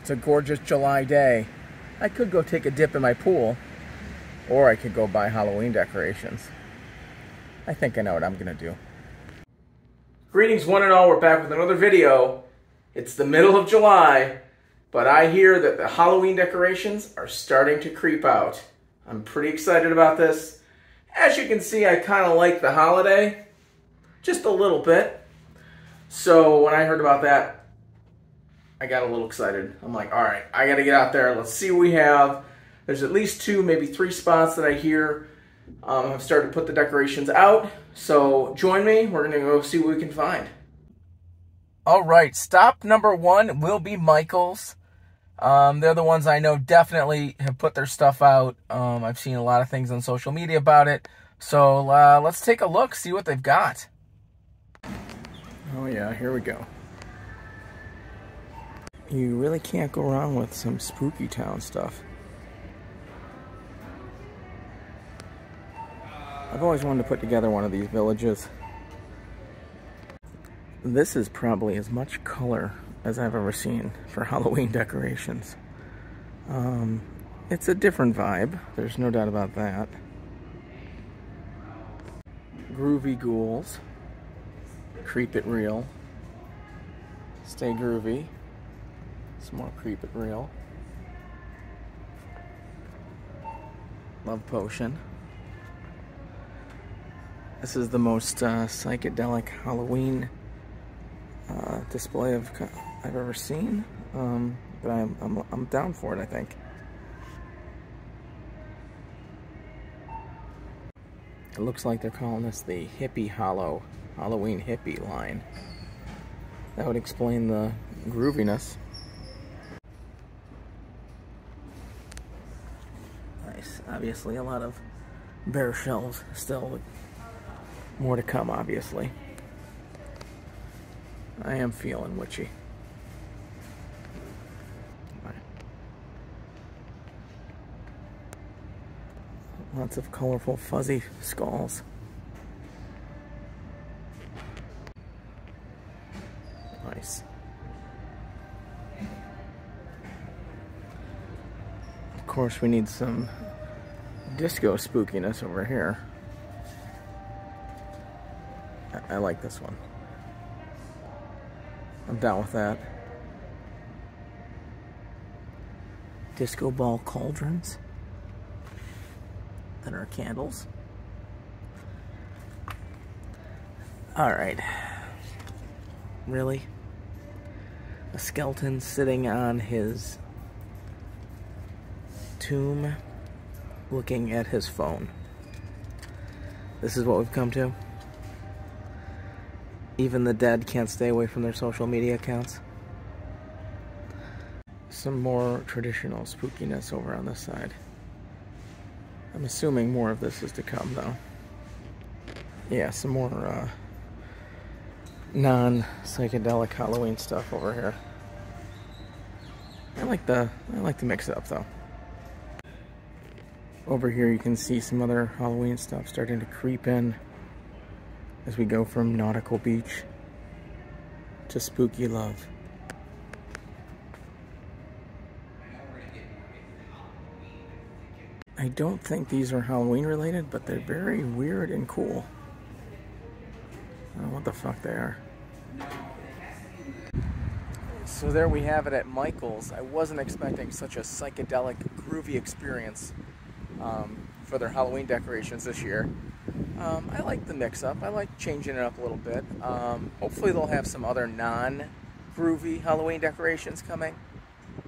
It's a gorgeous July day. I could go take a dip in my pool, or I could go buy Halloween decorations. I think I know what I'm gonna do. Greetings one and all, we're back with another video. It's the middle of July, but I hear that the Halloween decorations are starting to creep out. I'm pretty excited about this. As you can see, I kind of like the holiday, just a little bit. So when I heard about that, I got a little excited. I'm like, all right, I got to get out there. Let's see what we have. There's at least 2, maybe 3 spots that I hear have started to put the decorations out. So join me. We're going to go see what we can find. All right, stop number 1 will be Michael's. They're the ones I know definitely have put their stuff out. I've seen a lot of things on social media about it. So let's take a look, see what they've got. Oh yeah, here we go. You really can't go wrong with some Spooky Town stuff. I've always wanted to put together one of these villages. This is probably as much color as I've ever seen for Halloween decorations. It's a different vibe, there's no doubt about that. Groovy ghouls. Creep it real. Stay groovy. Some more creep it real. Love potion. This is the most psychedelic Halloween display I've ever seen. But I'm down for it, I think. It looks like they're calling this the Hippie Halloween hippie line. That would explain the grooviness. Nice. Obviously a lot of bare shelves still, with more to come, obviously. I am feeling witchy. Right. Lots of colorful fuzzy skulls. Nice. Of course, we need some disco spookiness over here. I like this one. I'm down with that. Disco ball cauldrons that are candles. Alright. Really? A skeleton sitting on his tomb looking at his phone. This is what we've come to. Even the dead can't stay away from their social media accounts. Some more traditional spookiness over on this side. I'm assuming more of this is to come, though. Yeah, some more non-psychedelic Halloween stuff over here. I like to mix it up, though. Over here you can see some other Halloween stuff starting to creep in as we go from Nautical Beach to Spooky Love. I don't think these are Halloween related, but they're very weird and cool. I don't know what the fuck they are. So there we have it at Michael's. I wasn't expecting such a psychedelic, groovy experience for their Halloween decorations this year. I like the mix-up. I like changing it up a little bit. Hopefully they'll have some other non-groovy Halloween decorations coming.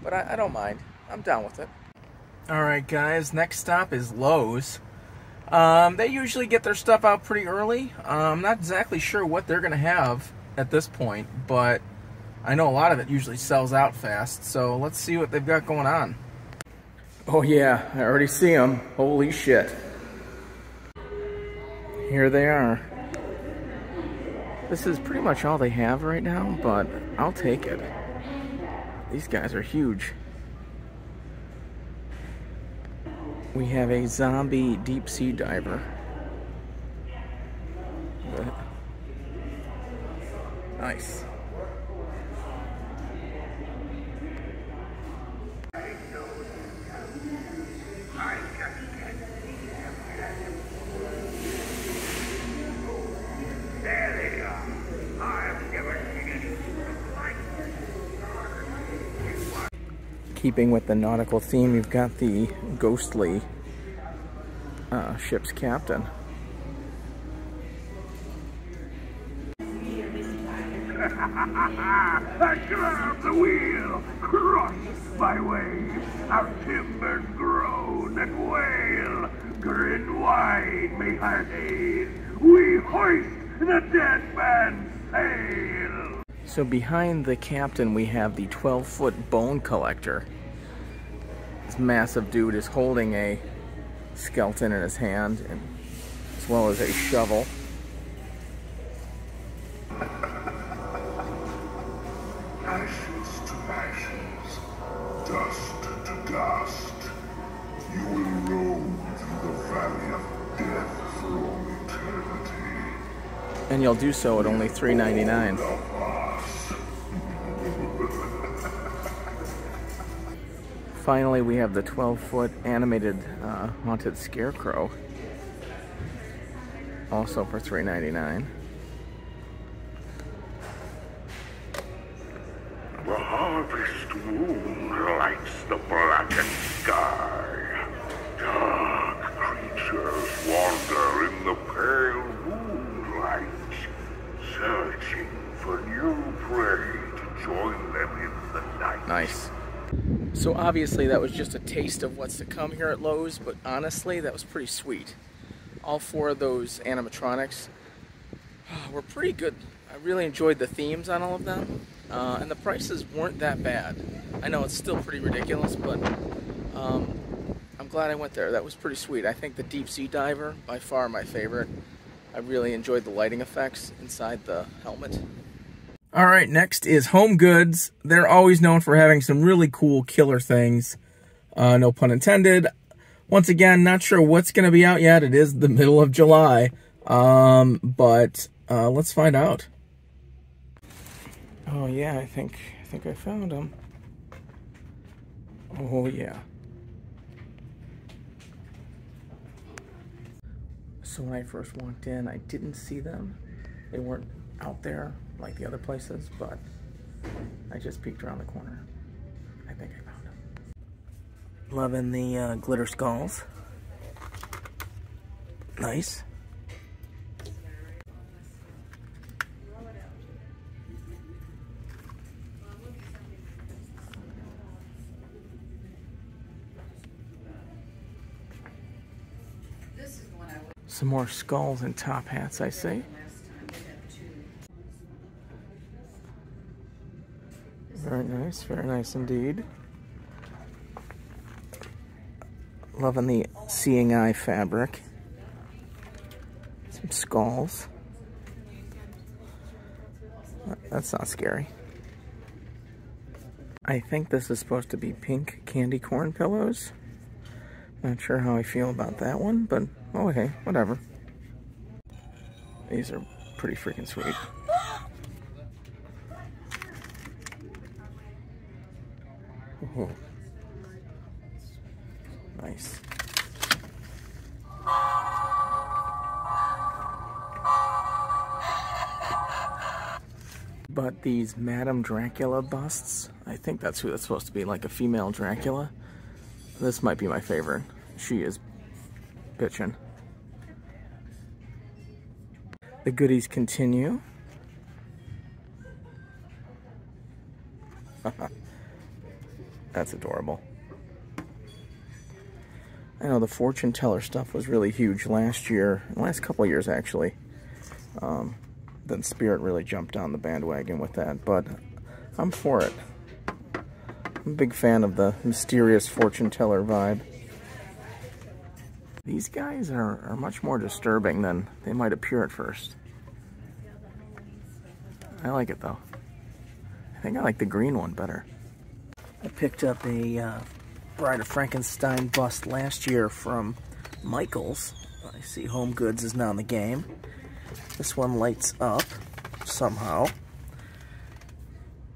But I don't mind. I'm down with it. Alright guys, next stop is Lowe's. They usually get their stuff out pretty early. I'm not exactly sure what they're going to have at this point, but I know a lot of it usually sells out fast. So let's see what they've got going on. Oh yeah, I already see them. Holy shit. Here they are. This is pretty much all they have right now, but I'll take it. These guys are huge. We have a zombie deep sea diver. Nice. Keeping with the nautical theme, you've got the ghostly ship's captain. I grab the wheel, crushed by waves, our timbers groan and wail. Grin wide may our haze, we hoist the dead man's sail. So behind the captain we have the 12-foot bone collector. This massive dude is holding a skeleton in his hand, and as well as a shovel. Ashes to ashes, dust to dust, you will roam through the valley of death for all eternity. And you'll do so at only $3.99. Finally, we have the 12-foot animated haunted scarecrow, also for $3.99. The harvest moon lights the blackened sky. Dark creatures wander in the pale moonlight, searching for new prey to join them in the night. Nice. So obviously that was just a taste of what's to come here at Lowe's, but honestly that was pretty sweet. All four of those animatronics were pretty good. I really enjoyed the themes on all of them, and the prices weren't that bad. I know it's still pretty ridiculous, but I'm glad I went there. That was pretty sweet. I think the deep sea diver, by far my favorite. I really enjoyed the lighting effects inside the helmet. Alright, next is HomeGoods. They're always known for having some really cool killer things. No pun intended. Once again, not sure what's going to be out yet. It is the middle of July. But let's find out. Oh yeah, I think I found them. Oh yeah. So when I first walked in, I didn't see them. They weren't out there like the other places, but I just peeked around the corner. I think I found them. Loving the glitter skulls. Nice. Some more skulls and top hats, I see. Very nice indeed. Loving the seeing eye fabric. Some skulls. That's not scary. I think this is supposed to be pink candy corn pillows. Not sure how I feel about that one, but oh hey, whatever. These are pretty freaking sweet. Ooh. Nice. But these Madame Dracula busts, I think that's who that's supposed to be, like a female Dracula. This might be my favorite. She is bitchin'. The goodies continue. That's adorable. I know the fortune teller stuff was really huge last year, last couple of years actually. Then Spirit really jumped on the bandwagon with that, but I'm for it. I'm a big fan of the mysterious fortune teller vibe. These guys are much more disturbing than they might appear at first. I like it though. I think I like the green one better. I picked up a Bride of Frankenstein bust last year from Michael's. I see HomeGoods is now in the game. This one lights up somehow.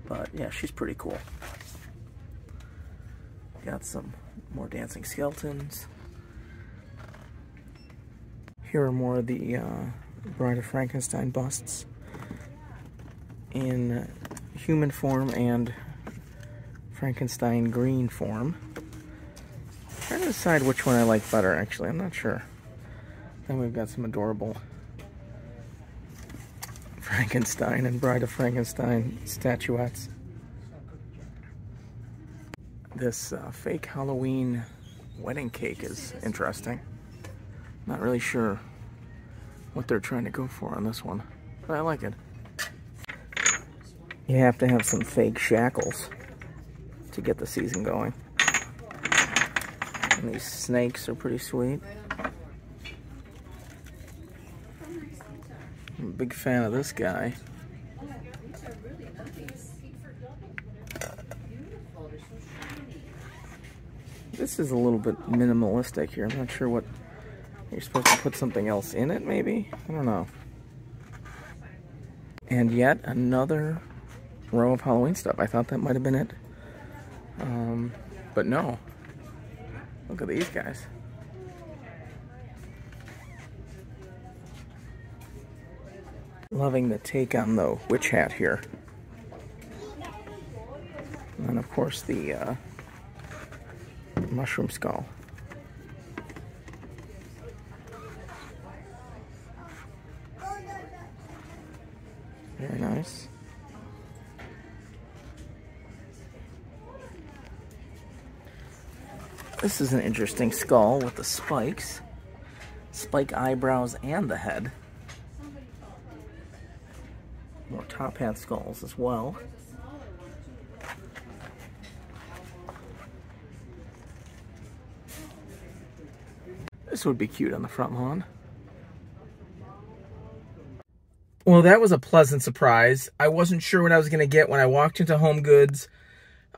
But yeah, she's pretty cool. Got some more dancing skeletons. Here are more of the Bride of Frankenstein busts in human form and Frankenstein green form. I'm trying to decide which one I like better, actually. I'm not sure. Then we've got some adorable Frankenstein and Bride of Frankenstein statuettes. This fake Halloween wedding cake is interesting. Not really sure what they're trying to go for on this one, but I like it. You have to have some fake shackles to get the season going. And these snakes are pretty sweet. I'm a big fan of this guy. This is a little bit minimalistic here. I'm not sure what... You're supposed to put something else in it, maybe? I don't know. And yet another row of Halloween stuff. I thought that might have been it. But no. Look at these guys. Loving the take on the witch hat here. And of course the mushroom skull. Very nice. This is an interesting skull with the spikes. Spike eyebrows and the head. More top hat skulls as well. This would be cute on the front lawn. Well, that was a pleasant surprise. I wasn't sure what I was going to get when I walked into HomeGoods.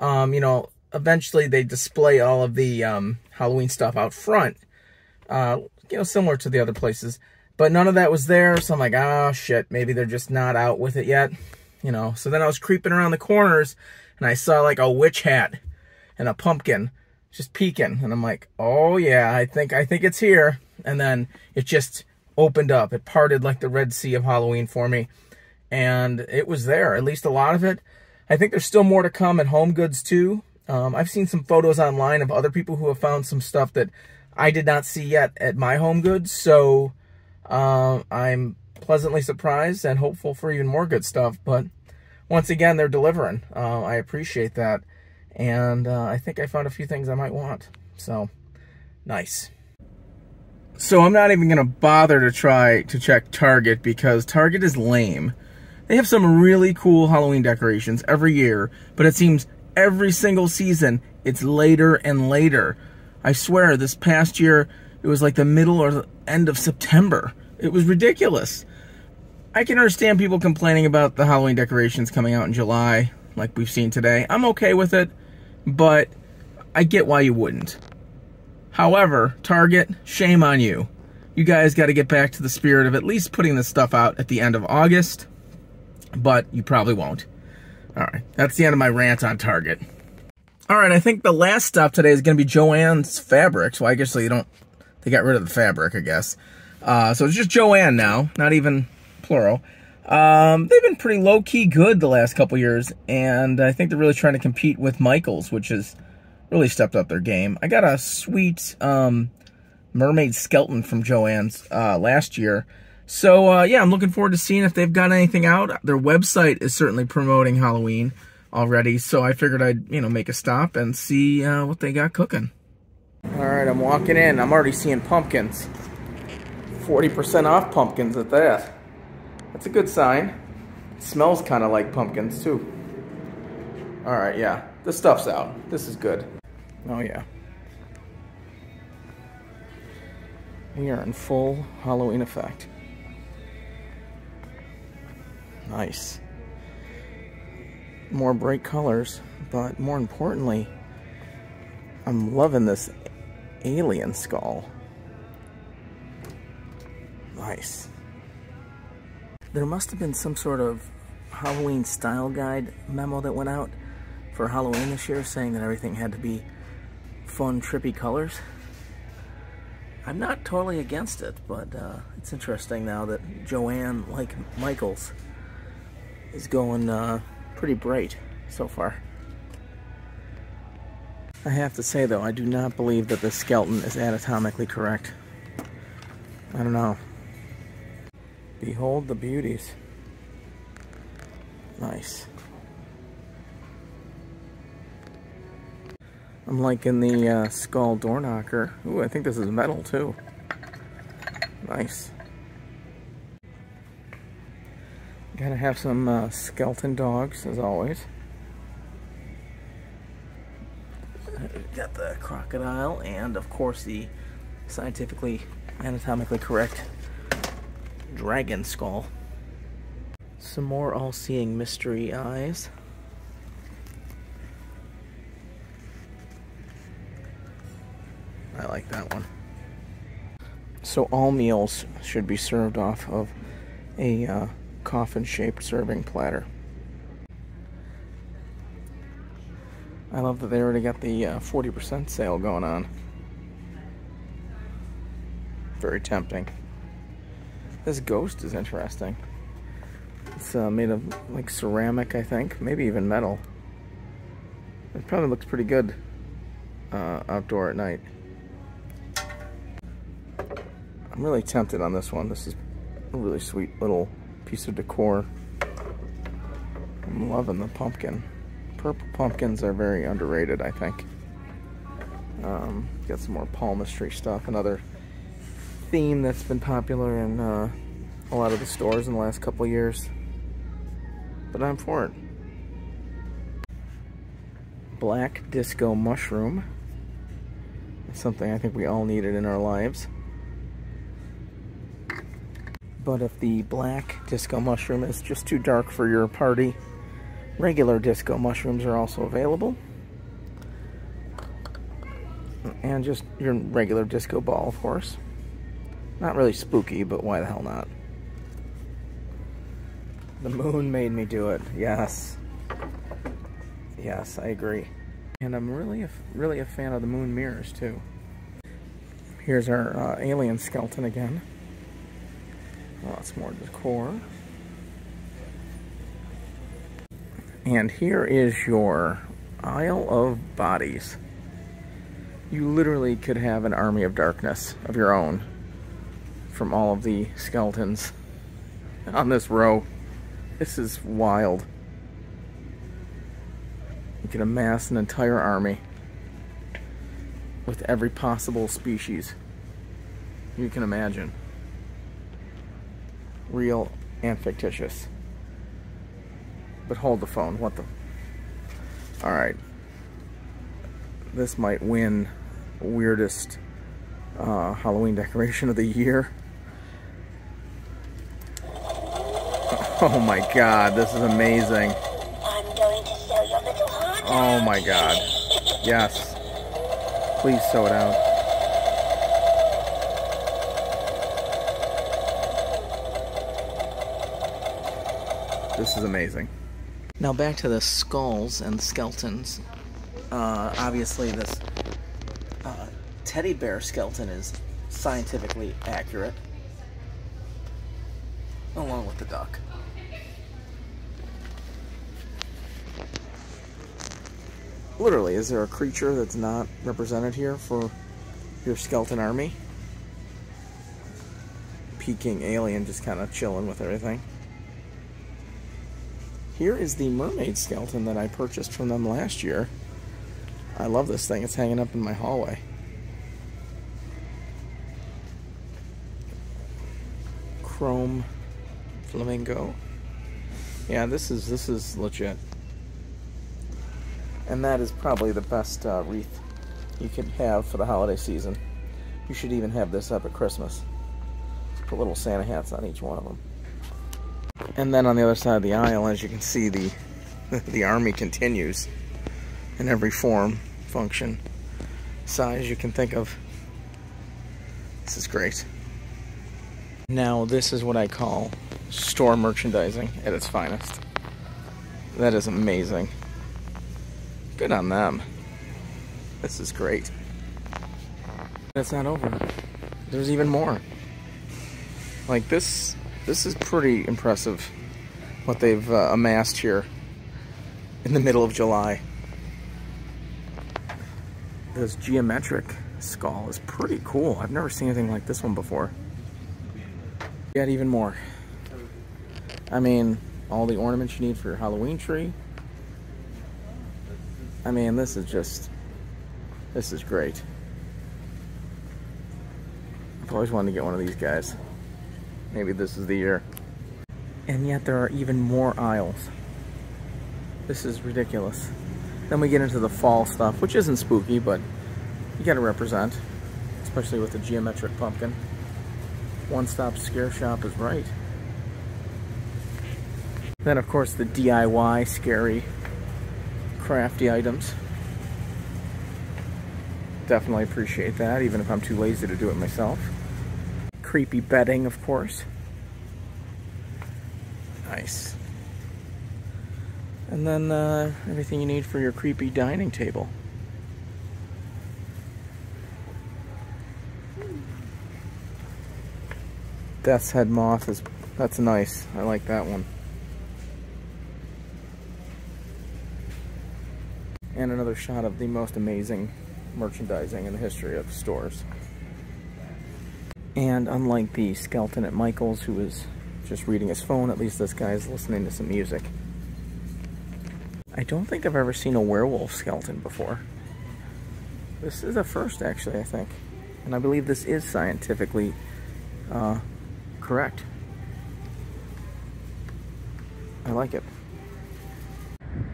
You know, eventually they display all of the Halloween stuff out front. You know, similar to the other places. But none of that was there, so I'm like, oh, shit, maybe they're just not out with it yet. You know, so then I was creeping around the corners, and I saw, like, a witch hat and a pumpkin just peeking. And I'm like, oh, yeah, I think it's here. And then it just opened up. It parted like the Red Sea of Halloween for me. And it was there, at least a lot of it. I think there's still more to come at HomeGoods, too. I've seen some photos online of other people who have found some stuff that I did not see yet at my HomeGoods. So I'm pleasantly surprised and hopeful for even more good stuff. But once again, they're delivering. I appreciate that. And I think I found a few things I might want. So, nice. So I'm not even going to bother to try to check Target because Target is lame. They have some really cool Halloween decorations every year, but it seems every single season it's later and later. I swear, this past year, it was like the middle or the end of September. It was ridiculous. I can understand people complaining about the Halloween decorations coming out in July, like we've seen today. I'm okay with it, but I get why you wouldn't. However, Target, shame on you. You guys got to get back to the spirit of at least putting this stuff out at the end of August, but you probably won't. All right, that's the end of my rant on Target. All right, I think the last stop today is going to be Joann's Fabrics. Well, I guess they got rid of the fabric, I guess. So it's just Joann now, not even plural. They've been pretty low-key good the last couple years, and I think they're really trying to compete with Michael's, which has really stepped up their game. I got a sweet mermaid skeleton from Joann's last year. So, yeah, I'm looking forward to seeing if they've got anything out. Their website is certainly promoting Halloween already, so I figured I'd, you know, make a stop and see what they got cooking. All right, I'm walking in. I'm already seeing pumpkins. 40% off pumpkins at that. That's a good sign. It smells kind of like pumpkins, too. All right, yeah. This stuff's out. This is good. Oh, yeah. We are in full Halloween effect. Nice. More bright colors, but more importantly, I'm loving this alien skull. Nice. There must have been some sort of Halloween style guide memo that went out for Halloween this year saying that everything had to be fun, trippy colors. I'm not totally against it, but it's interesting now that Joann, like Michael's, is going pretty bright so far. I have to say, though, I do not believe that this skeleton is anatomically correct. I don't know. Behold the beauties. Nice. I'm liking the skull door knocker. Ooh, I think this is metal, too. Nice. Gotta have some skeleton dogs, as always. Got the crocodile and, of course, the scientifically, anatomically correct dragon skull. Some more all-seeing mystery eyes. I like that one. So all meals should be served off of a coffin-shaped serving platter. I love that they already got the 40% sale going on. Very tempting. This ghost is interesting. It's made of like ceramic, I think, maybe even metal. It probably looks pretty good outdoor at night. I'm really tempted on this one. This is a really sweet little piece of decor. I'm loving the pumpkin. Purple pumpkins are very underrated, I think. Got some more palmistry stuff. Another theme that's been popular in a lot of the stores in the last couple of years. But I'm for it. Black disco mushroom. It's something I think we all needed in our lives. But if the black disco mushroom is just too dark for your party, regular disco mushrooms are also available. And just your regular disco ball, of course. Not really spooky, but why the hell not? The moon made me do it. Yes. Yes, I agree. And I'm really a fan of the moon mirrors, too. Here's our alien skeleton again. Lots more decor. And here is your Isle of Bodies. You literally could have an army of darkness of your own from all of the skeletons on this row. This is wild. You can amass an entire army with every possible species you can imagine. Real and fictitious. But hold the phone. What the? Alright. This might win weirdest Halloween decoration of the year. Oh my god, this is amazing. I'm going to sew your little heart. Oh my god. Yes. Please sew it out. This is amazing. Now back to the skulls and skeletons. Obviously this teddy bear skeleton is scientifically accurate, along with the duck. Literally, is there a creature that's not represented here for your skeleton army? Peking alien just kind of chilling with everything. Here is the mermaid skeleton that I purchased from them last year. I love this thing. It's hanging up in my hallway. Chrome flamingo. Yeah, this is legit. And that is probably the best wreath you can have for the holiday season. You should even have this up at Christmas. Put little Santa hats on each one of them. And then on the other side of the aisle, as you can see, the army continues in every form, function, size you can think of. This is great. Now this is what I call store merchandising at its finest. That is amazing. Good on them. This is great. It's not over. There's even more. Like this is pretty impressive what they've amassed here in the middle of July. this geometric skull is pretty cool. I've never seen anything like this one before. Yet even more. I mean, all the ornaments you need for your Halloween tree. I mean, this is great. I've always wanted to get one of these guys. Maybe this is the year. And yet there are even more aisles. This is ridiculous. Then we get into the fall stuff, which isn't spooky, but you gotta represent, especially with the geometric pumpkin. One-stop scare shop is right. Then, of course, the DIY scary crafty items. Definitely appreciate that, even if I'm too lazy to do it myself. Creepy bedding, of course. Nice. And then everything you need for your creepy dining table. Death's Head Moth that's nice. I like that one. And another shot of the most amazing merchandising in the history of stores. And unlike the skeleton at Michael's who was just reading his phone, at least this guy's listening to some music. I don't think I've ever seen a werewolf skeleton before. This is a first, actually, I think. And I believe this is scientifically correct. I like it.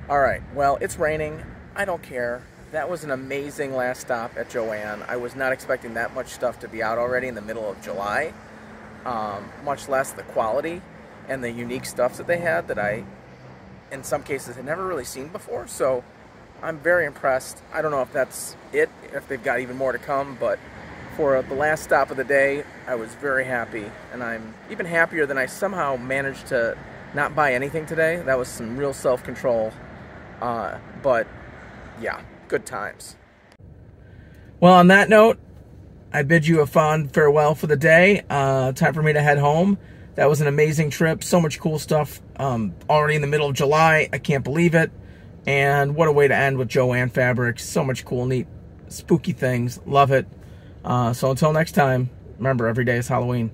Alright, well, it's raining. I don't care. That was an amazing last stop at Joann. I was not expecting that much stuff to be out already in the middle of July. Much less the quality and the unique stuff that they had that I, in some cases, had never really seen before. So I'm very impressed. I don't know if that's it, if they've got even more to come, but for the last stop of the day, I was very happy. And I'm even happier than I somehow managed to not buy anything today. That was some real self-control. But yeah, good times. Well, on that note, I bid you a fond farewell for the day. Time for me to head home. That was an amazing trip. So much cool stuff. Already in the middle of July. I can't believe it. And what a way to end with Joann Fabrics. So much cool, neat, spooky things. Love it. So until next time, remember, every day is Halloween.